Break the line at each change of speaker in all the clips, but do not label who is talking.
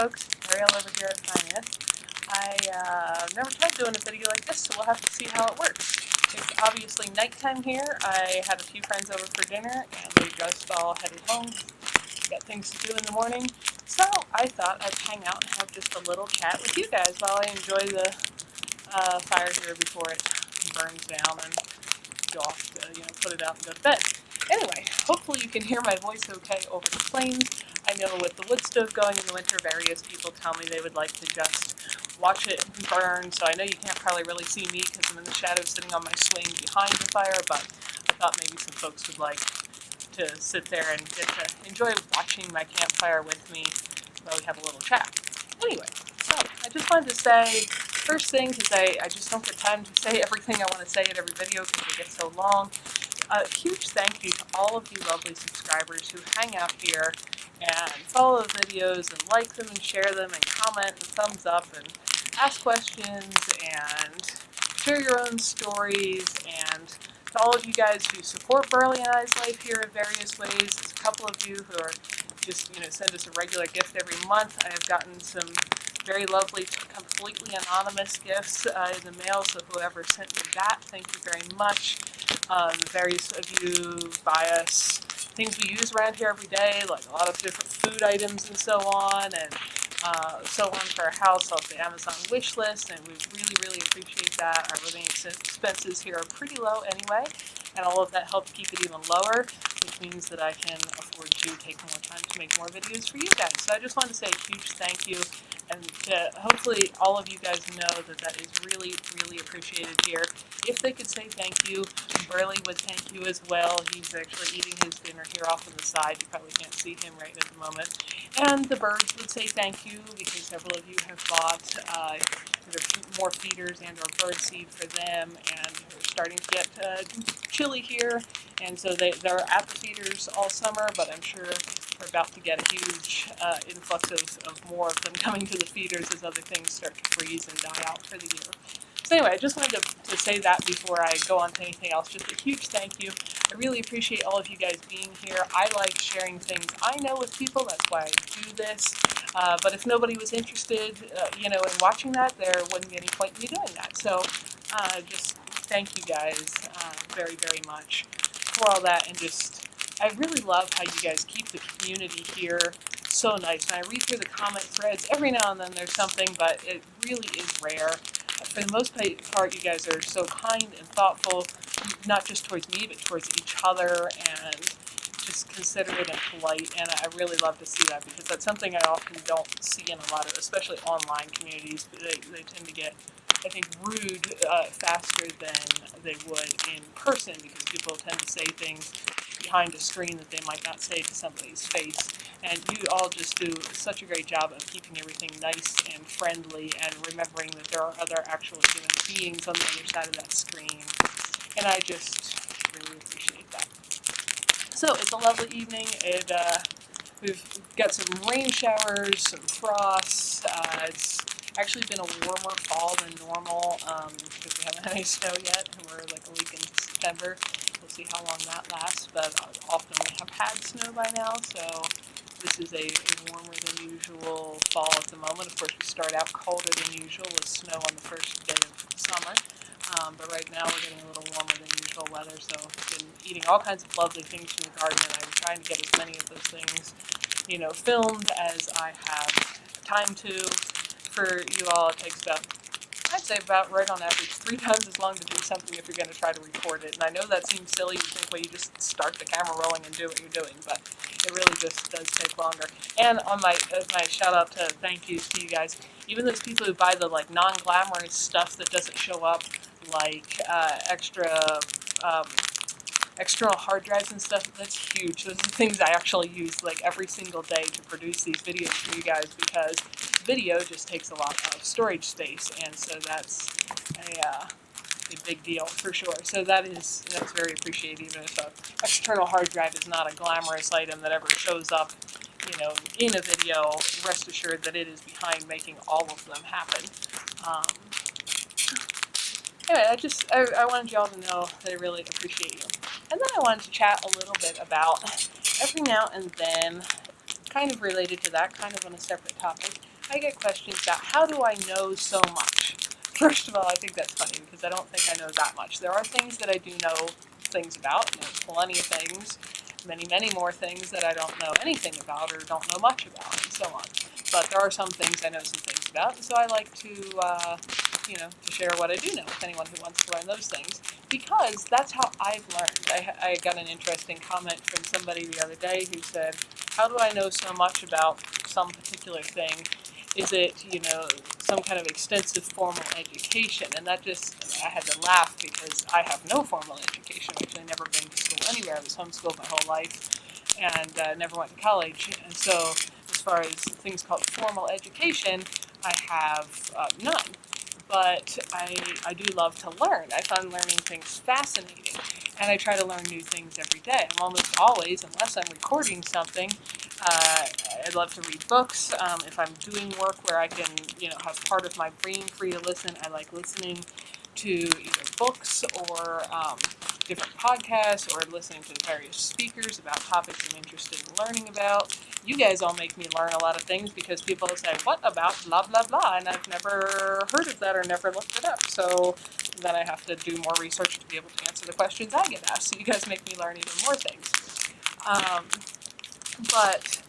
folks, Ariel over here at Nyth. I've never tried doing a video like this, so we'll have to see how it works. It's obviously nighttime here. I had a few friends over for dinner, and we just all headed home. Got things to do in the morning, so I thought I'd hang out and have just a little chat with you guys while I enjoy the fire here before it burns down and go off to, put it out and go to bed. Anyway, hopefully you can hear my voice okay over the plains. I know with the wood stove going in the winter, various people tell me they would like to just watch it burn, so I know you can't probably really see me because I'm in the shadow sitting on my swing behind the fire, but I thought maybe some folks would like to sit there and get to enjoy watching my campfire with me while we have a little chat. Anyway, so I just wanted to say, first thing, because I just don't get time to say everything I want to say in every video because they get so long. A huge thank you to all of you lovely subscribers who hang out here and follow the videos and like them and share them and comment and thumbs up and ask questions and share your own stories, and to all of you guys who support Burley and I's life here in various ways. There's a couple of you who are just, send us a regular gift every month. I have gotten some very lovely, completely anonymous gifts in the mail, so whoever sent me that, thank you very much. Various of you buy us things we use around here every day, like a lot of different food items and so on, and so on for our house off the Amazon wish list, and we really, really appreciate that. Our living expenses here are pretty low anyway, and all of that helps keep it even lower, which means that I can afford to take more time to make more videos for you guys. So I just wanted to say a huge thank you, and hopefully all of you guys know that that is really, really appreciated here. If they could say thank you, Burley would thank you as well. He's actually eating his dinner here off on the side. You probably can't see him right at the moment. And the birds would say thank you because several of you have bought more feeders and or bird seed for them, and we're starting to get chilly here, and so they're at the feeders all summer, but I'm sure we're about to get a huge influx of more of them coming to the feeders as other things start to freeze and die out for the year. So anyway, I just wanted to say that before I go on to anything else. Just a huge thank you. I really appreciate all of you guys being here. I like sharing things I know with people. That's why I do this. But if nobody was interested, in watching that, there wouldn't be any point in me doing that. So just thank you guys very, very much for all that. And just, I really love how you guys keep the community here so nice. And I read through the comment threads. Every now and then there's something, but it really is rare. For the most part, you guys are so kind and thoughtful, not just towards me, but towards each other, and just considerate and polite, and I really love to see that because that's something I often don't see in a lot of, especially online communities. They tend to get, I think, rude faster than they would in person because people tend to say things behind a screen that they might not say to somebody's face. And you all just do such a great job of keeping everything nice and friendly and remembering that there are other actual human beings on the other side of that screen. And I just really appreciate that. So it's a lovely evening. We've got some rain showers, some frost. It's actually been a warmer fall than normal because we haven't had any snow yet, and we're like a week into September. We'll see how long that lasts, but often we have had snow by now, so this is a warmer than usual fall at the moment. Of course, we start out colder than usual with snow on the first day of summer. But right now we're getting a little warmer than usual weather, so I've been eating all kinds of lovely things from the garden, and I'm trying to get as many of those things, filmed as I have time to. For you all, it takes I'd say about right on average 3 times as long to do something if you're going to try to record it. And I know that seems silly. You think, well, you just start the camera rolling and do what you're doing, but it really just does take longer. And on my shout out to thank yous to you guys, even those people who buy the non-glamorous stuff that doesn't show up, like external hard drives and stuff, that's huge. Those are things I actually use every single day to produce these videos for you guys, because video just takes a lot of storage space, and so that's a big deal for sure. So that's very appreciated, even if an external hard drive is not a glamorous item that ever shows up in a video. Rest assured that it is behind making all of them happen. Anyway, I wanted y'all to know that I really appreciate you. And then I wanted to chat a little bit about, every now and then, kind of related to that, kind of on a separate topic, I get questions about how do I know so much? First of all, I think that's funny because I don't think I know that much. There are things that I do know things about, and there's plenty of things, many, many more things that I don't know anything about or don't know much about, and so on. But there are some things I know some things about, and so I like to share what I do know with anyone who wants to learn those things, because that's how I've learned. I got an interesting comment from somebody the other day who said, how do I know so much about some particular thing? Is it, some kind of extensive formal education? And that just, I had to laugh because I have no formal education. I've actually never been to school anywhere. I was homeschooled my whole life and never went to college. And so as far as things called formal education, I have none. But I do love to learn. I find learning things fascinating, and I try to learn new things every day. I'm almost always, unless I'm recording something, I'd love to read books. If I'm doing work where I can, have part of my brain free to listen, I like listening to either books or different podcasts, or listening to various speakers about topics I'm interested in learning about. You guys all make me learn a lot of things because people say, what about blah, blah, blah? And I've never heard of that or never looked it up. So then I have to do more research to be able to answer the questions I get asked. So you guys make me learn even more things. But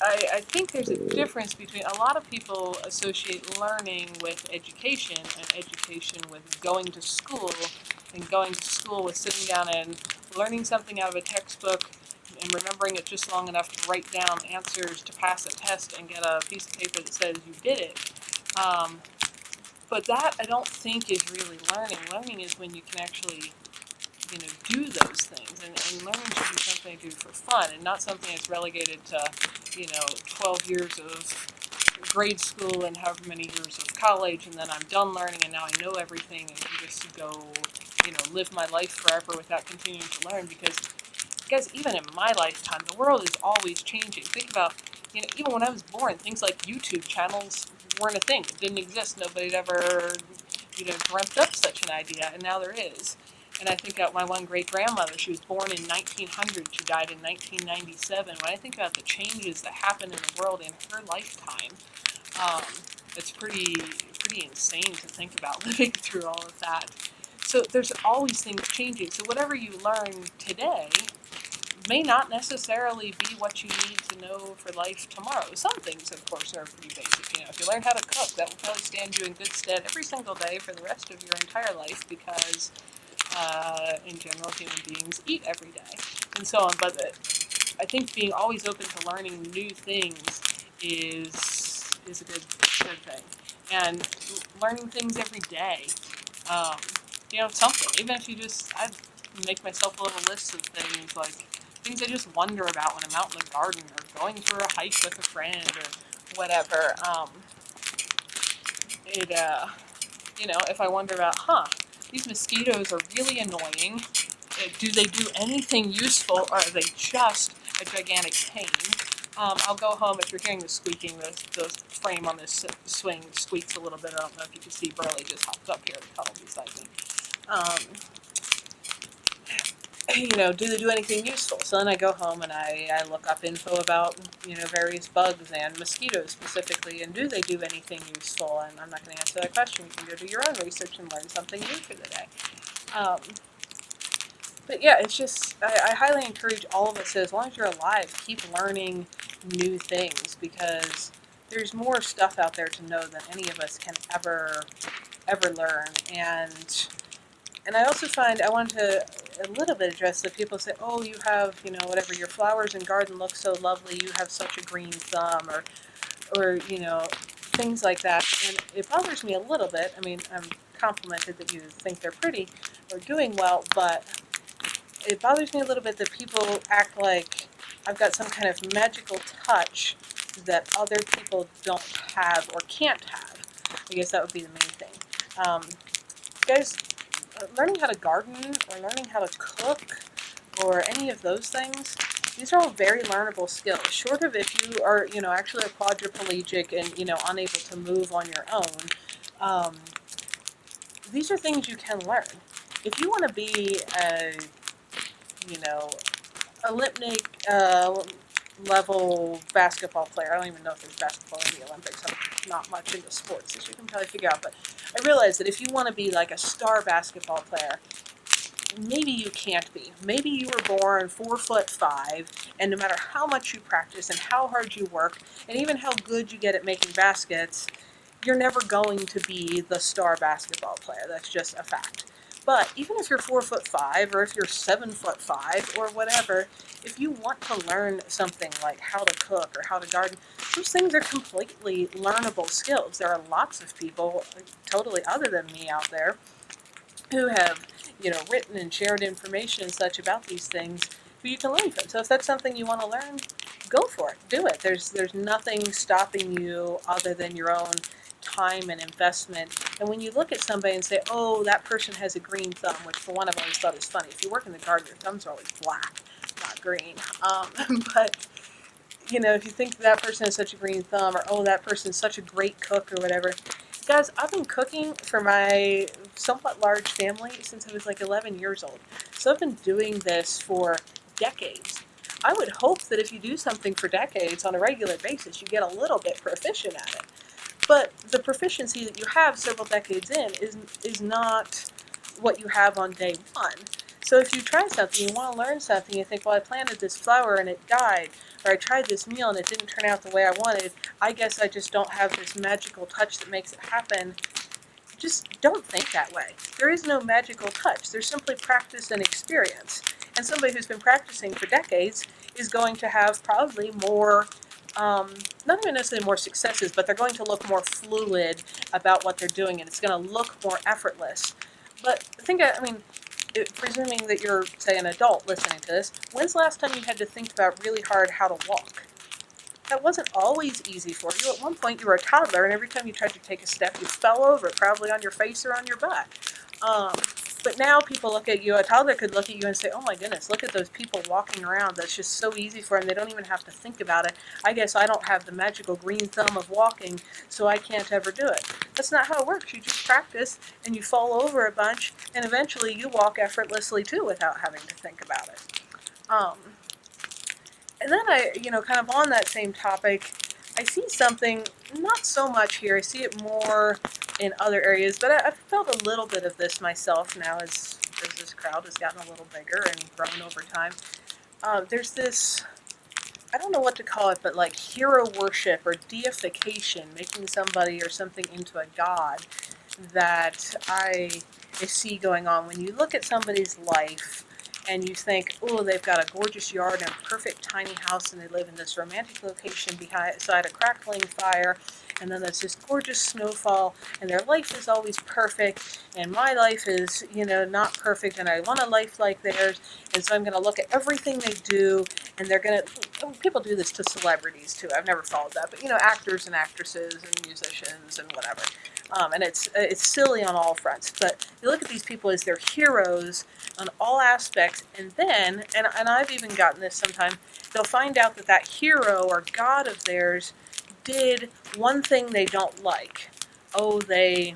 I think there's a difference between, a lot of people associate learning with education, and education with going to school, and going to school with sitting down and learning something out of a textbook and remembering it just long enough to write down answers to pass a test and get a piece of paper that says you did it. But that I don't think is really learning. Learning is when you can actually do those things, and learning should be something I do for fun and not something that's relegated to 12 years of grade school and however many years of college, and then I'm done learning and now I know everything and can just go live my life forever without continuing to learn. Because even in my lifetime, the world is always changing. Think about, even when I was born, things like YouTube channels weren't a thing. It didn't exist. Nobody had ever dreamt up such an idea, and now there is. And I think about my one great-grandmother. She was born in 1900. She died in 1997. When I think about the changes that happened in the world in her lifetime, it's pretty insane to think about living through all of that. So there's always things changing. So whatever you learn today may not necessarily be what you need to know for life tomorrow. Some things, of course, are pretty basic. If you learn how to cook, that will probably stand you in good stead every single day for the rest of your entire life, because in general, human beings eat every day, and so on. But I think being always open to learning new things is a good thing, and learning things every day. Um, something. Even if I make myself a little list of things, like things I just wonder about when I'm out in the garden or going for a hike with a friend or whatever. If I wonder about, these mosquitoes are really annoying. Do they do anything useful, or are they just a gigantic pain? I'll go home. If you're hearing the squeaking, the frame on this swing squeaks a little bit. I don't know if you can see. Burley just hopped up here to cuddle beside me. Do they do anything useful? So then I go home and I look up info about, various bugs and mosquitoes specifically, and do they do anything useful? And I'm not going to answer that question. You can go do your own research and learn something new for the day. But yeah, it's just, I highly encourage all of us, as long as you're alive, keep learning new things, because there's more stuff out there to know than any of us can ever learn. And I also find, I want to a little bit address that people say, oh, you have, whatever, your flowers and garden look so lovely, you have such a green thumb, or things like that. And it bothers me a little bit. I mean, I'm complimented that you think they're pretty or doing well, but it bothers me a little bit that people act like I've got some kind of magical touch that other people don't have or can't have. I guess that would be the main thing. Guys, learning how to garden or learning how to cook or any of those things, these are all very learnable skills. Short of if you are, actually a quadriplegic and, unable to move on your own, these are things you can learn. If you want to be a Olympic level basketball player. I don't even know if there's basketball in the Olympics. I'm not much into sports, as you can probably figure out. But I realized that if you want to be like a star basketball player, maybe you can't be. Maybe you were born 4'5", and no matter how much you practice and how hard you work, and even how good you get at making baskets, you're never going to be the star basketball player. That's just a fact. But even if you're 4'5", or if you're 7'5", or whatever, if you want to learn something like how to cook or how to garden, those things are completely learnable skills. There are lots of people, totally other than me, out there who have, written and shared information and such about these things who you can learn from. So if that's something you want to learn, go for it. Do it. There's nothing stopping you other than your own time and investment. And when you look at somebody and say, oh, that person has a green thumb, which for one I've always thought is funny. If you work in the garden, your thumbs are always black, not green. But if you think that person has such a green thumb, or oh, that person's such a great cook or whatever. Guys, I've been cooking for my somewhat large family since I was like 11 years old. So I've been doing this for decades. I would hope that if you do something for decades on a regular basis, you get a little bit proficient at it. But the proficiency that you have several decades in is not what you have on day one. So if you try something, you want to learn something, you think, well, I planted this flower and it died, or I tried this meal and it didn't turn out the way I wanted, I guess I just don't have this magical touch that makes it happen. Just don't think that way. There is no magical touch. There's simply practice and experience. And somebody who's been practicing for decades is going to have probably more, not even necessarily more successes, but they're going to look more fluid about what they're doing, and it's going to look more effortless. But presuming that you're, say, an adult listening to this, when's the last time you had to think about really hard how to walk? That wasn't always easy for you. At one point, you were a toddler, and every time you tried to take a step, you fell over, probably on your face or on your butt. But now people look at you, a toddler could look at you and say, oh my goodness, look at those people walking around. That's just so easy for them. They don't even have to think about it. I guess I don't have the magical green thumb of walking, so I can't ever do it. That's not how it works. You just practice, and you fall over a bunch, and eventually you walk effortlessly too without having to think about it. And then kind of on that same topic, I see something, not so much here, I see it more in other areas, but I've felt a little bit of this myself now as this crowd has gotten a little bigger and grown over time. There's this, I don't know what to call it, but like hero worship or deification, making somebody or something into a god, that I see going on. When you look at somebody's life, and you think, oh, they've got a gorgeous yard and a perfect tiny house, and they live in this romantic location beside a crackling fire, and then there's this gorgeous snowfall, and their life is always perfect, and my life is, not perfect, and I want a life like theirs, and so I'm going to look at everything they do, and they're going to, people do this to celebrities too, I've never followed that, but, actors and actresses and musicians and whatever. And it's silly on all fronts, but you look at these people as their heroes on all aspects, and then, and I've even gotten this sometimes, they'll find out that hero or god of theirs did one thing they don't like. Oh, they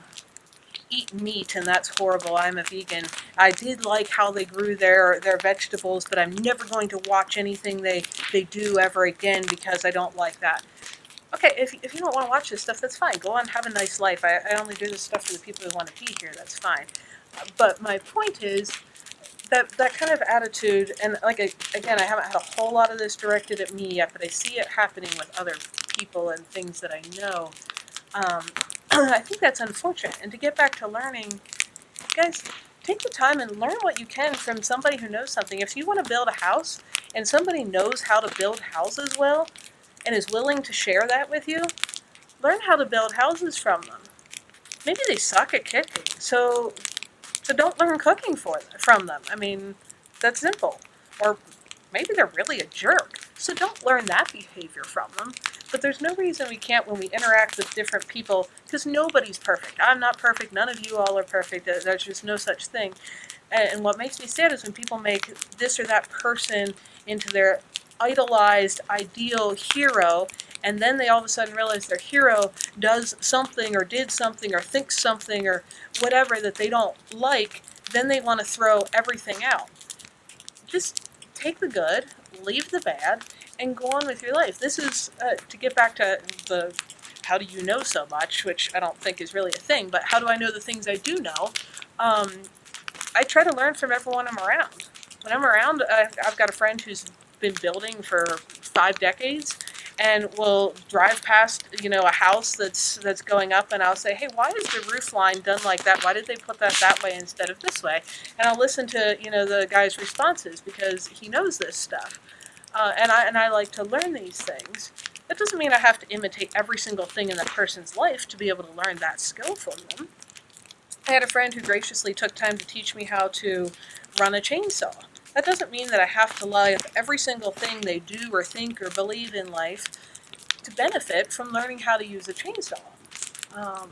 eat meat and that's horrible, I'm a vegan. I did like how they grew their vegetables, but I'm never going to watch anything they do ever again because I don't like that. Okay, if you don't want to watch this stuff, that's fine. Go on, have a nice life. I only do this stuff for the people who want to be here. That's fine. But my point is that kind of attitude, and again, I haven't had a whole lot of this directed at me yet, but I see it happening with other people and things that I know. I think that's unfortunate. And to get back to learning, guys, take the time and learn what you can from somebody who knows something. If you want to build a house and somebody knows how to build houses well, and is willing to share that with you, learn how to build houses from them. Maybe they suck at cooking, so don't learn cooking from them. I mean, that's simple. Or maybe they're really a jerk, so don't learn that behavior from them. But there's no reason we can't when we interact with different people, because nobody's perfect. I'm not perfect. None of you all are perfect. There's just no such thing. And what makes me sad is when people make this or that person into their idolized, ideal hero, and then they all of a sudden realize their hero does something or did something or thinks something or whatever that they don't like, then they want to throw everything out. Just take the good, leave the bad, and go on with your life. This is, to get back to the how do you know so much, which I don't think is really a thing, but how do I know the things I do know? Um, I try to learn from everyone I'm around. When I'm around, I've got a friend who's been building for 5 decades, and will drive past, a house that's going up, and I'll say, "Hey, why is the roof line done like that? Why did they put that way instead of this way?" And I'll listen to the guy's responses because he knows this stuff, and I like to learn these things. That doesn't mean I have to imitate every single thing in that person's life to be able to learn that skill from them. I had a friend who graciously took time to teach me how to run a chainsaw. That doesn't mean that I have to love every single thing they do or think or believe in life to benefit from learning how to use a chainsaw. Um,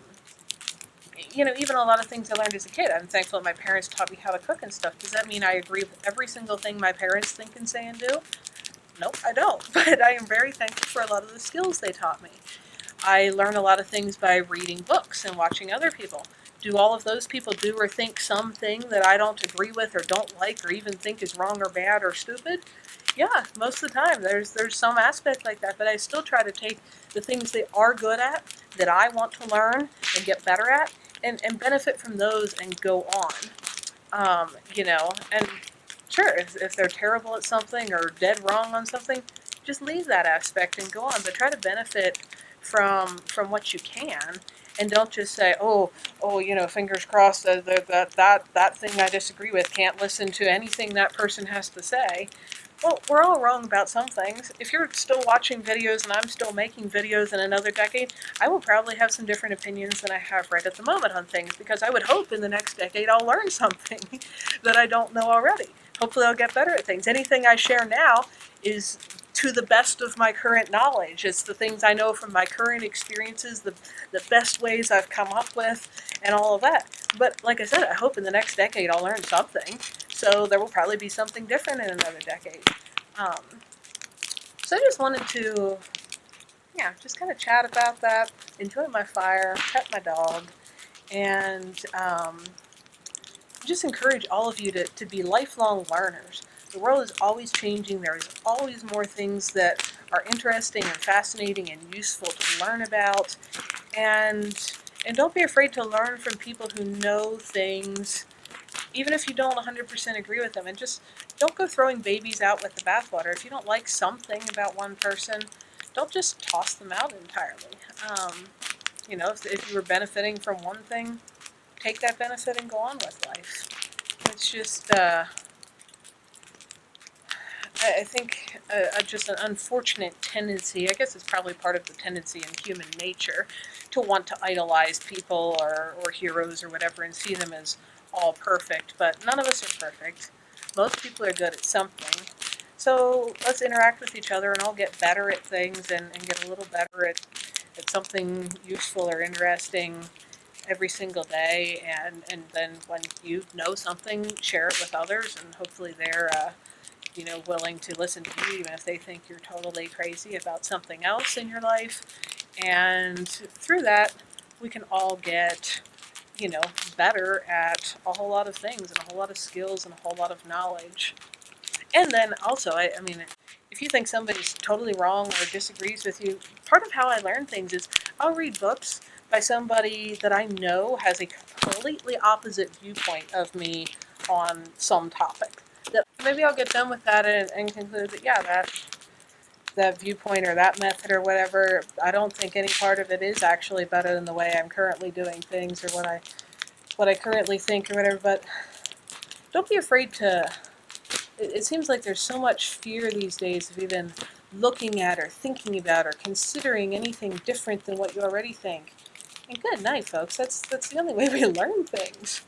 Even a lot of things I learned as a kid. I'm thankful that my parents taught me how to cook and stuff. Does that mean I agree with every single thing my parents think and say and do? Nope, I don't. But I am very thankful for a lot of the skills they taught me. I learn a lot of things by reading books and watching other people. Do all of those people do or think something that I don't agree with or don't like or even think is wrong or bad or stupid? Yeah, most of the time there's some aspect like that, but I still try to take the things they are good at, that I want to learn and get better at, and benefit from those and go on. And sure, if they're terrible at something or dead wrong on something, just leave that aspect and go on, but try to benefit from what you can, and don't just say, fingers crossed that thing I disagree with, can't listen to anything that person has to say. Well, we're all wrong about some things. If you're still watching videos and I'm still making videos in another decade, I will probably have some different opinions than I have right at the moment on things, because I would hope in the next decade I'll learn something that I don't know already. Hopefully I'll get better at things. Anything I share now is to the best of my current knowledge. It's the things I know from my current experiences, the best ways I've come up with, and all of that. But like I said, I hope in the next decade I'll learn something. So there will probably be something different in another decade. Um, so I just wanted to, just kind of chat about that, enjoy my fire, pet my dog, and just encourage all of you to be lifelong learners. The world is always changing. There is always more things that are interesting and fascinating and useful to learn about. And don't be afraid to learn from people who know things, even if you don't 100% agree with them. And just don't go throwing babies out with the bathwater. If you don't like something about one person, don't just toss them out entirely. If you were benefiting from one thing, take that benefit and go on with life. It's just, I think, just an unfortunate tendency. I guess it's probably part of the tendency in human nature to want to idolize people or heroes or whatever and see them as all perfect. But none of us are perfect. Most people are good at something. So let's interact with each other and all get better at things and get a little better at something useful or interesting every single day. And then when you know something, share it with others, and hopefully they're willing to listen to you, even if they think you're totally crazy about something else in your life. And through that, we can all get, better at a whole lot of things and a whole lot of skills and a whole lot of knowledge. And then also, I mean, if you think somebody's totally wrong or disagrees with you, part of how I learn things is I'll read books by somebody that I know has a completely opposite viewpoint of me on some topic. That maybe I'll get done with that and conclude that, that viewpoint or that method or whatever, I don't think any part of it is actually better than the way I'm currently doing things or what I currently think or whatever. But don't be afraid to. It seems like there's so much fear these days of even looking at or thinking about or considering anything different than what you already think. And good night, folks. That's the only way we learn things.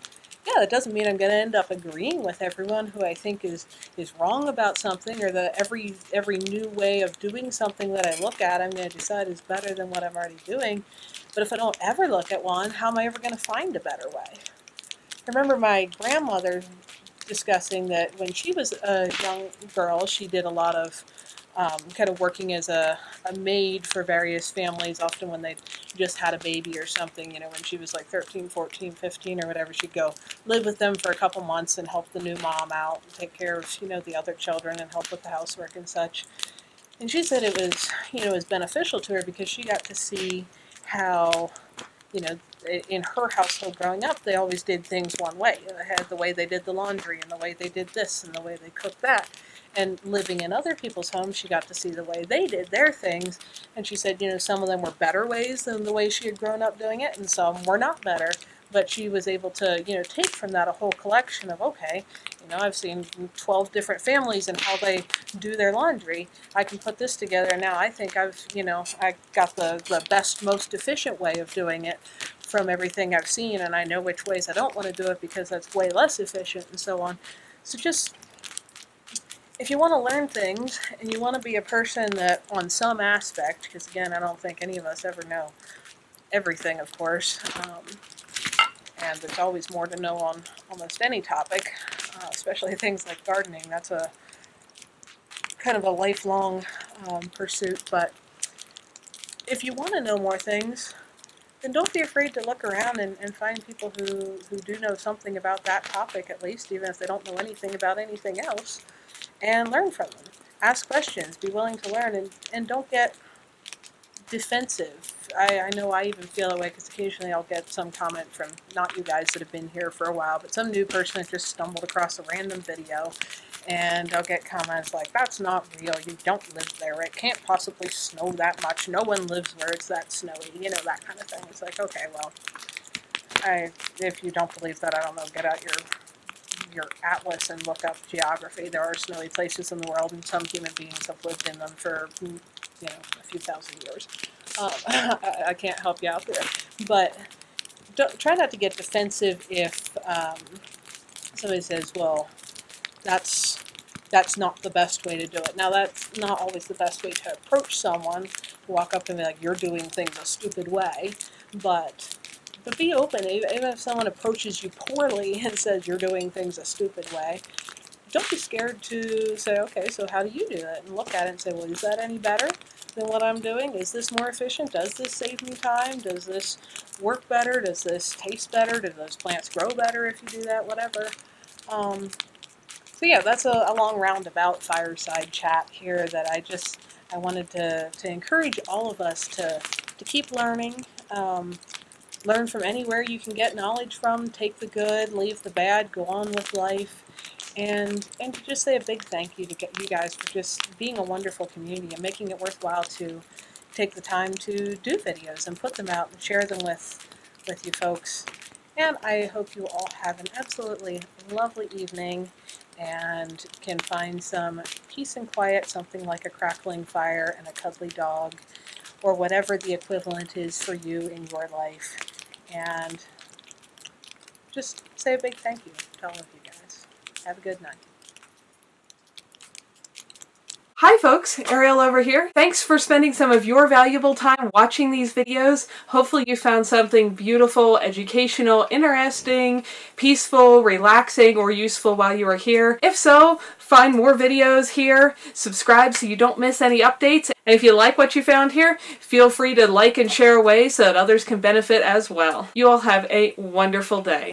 Yeah, that doesn't mean I'm going to end up agreeing with everyone who I think is wrong about something, or that every new way of doing something that I look at I'm going to decide is better than what I'm already doing. But if I don't ever look at one, how am I ever going to find a better way? I remember my grandmother discussing that when she was a young girl, she did a lot of kind of working as a maid for various families, often when they just had a baby or something, when she was like 13, 14, 15 or whatever, she'd go live with them for a couple months and help the new mom out and take care of, the other children and help with the housework and such. And she said it was, it was beneficial to her because she got to see how, in her household growing up, they always did things one way. They had the way they did the laundry and the way they did this and the way they cooked that. And living in other people's homes, she got to see the way they did their things. And she said, some of them were better ways than the way she had grown up doing it, and some were not better. But she was able to, take from that a whole collection of, okay, I've seen 12 different families and how they do their laundry. I can put this together, and now I think I got the best, most efficient way of doing it from everything I've seen, and I know which ways I don't want to do it because that's way less efficient and so on. So just, if you want to learn things and you want to be a person that on some aspect, because again, I don't think any of us ever know everything, of course, and there's always more to know on almost any topic, especially things like gardening. That's a kind of a lifelong pursuit, but if you want to know more things, then don't be afraid to look around and find people who do know something about that topic at least, even if they don't know anything about anything else, and learn from them. Ask questions, be willing to learn, and don't get defensive. I know I even feel that way because occasionally I'll get some comment from not you guys that have been here for a while, but some new person that just stumbled across a random video, and I'll get comments like, that's not real, you don't live there, it can't possibly snow that much, no one lives where it's that snowy, that kind of thing. It's like, okay, well, if you don't believe that, I don't know, get out your atlas and look up geography. There are snowy places in the world, and some human beings have lived in them for a few thousand years. I can't help you out there, but try not to get defensive if somebody says, well, that's not the best way to do it. Now, that's not always the best way to approach someone, walk up and be like, you're doing things a stupid way, but be open. Even if someone approaches you poorly and says you're doing things a stupid way, don't be scared to say, okay, so how do you do it? And look at it and say, well, is that any better than what I'm doing? Is this more efficient? Does this save me time? Does this work better? Does this taste better? Do those plants grow better if you do that? Whatever. So yeah, that's a long roundabout fireside chat here that I wanted to encourage all of us to keep learning. Learn from anywhere you can get knowledge from. Take the good, leave the bad, go on with life. And to just say a big thank you to you guys for just being a wonderful community and making it worthwhile to take the time to do videos and put them out and share them with you folks. And I hope you all have an absolutely lovely evening and can find some peace and quiet, something like a crackling fire and a cuddly dog, or whatever the equivalent is for you in your life. And just say a big thank you to all of you guys. Have a good night.
Hi folks, Ariel over here. Thanks for spending some of your valuable time watching these videos. Hopefully you found something beautiful, educational, interesting, peaceful, relaxing, or useful while you were here. If so, find more videos here, subscribe so you don't miss any updates, and if you like what you found here, feel free to like and share away so that others can benefit as well. You all have a wonderful day.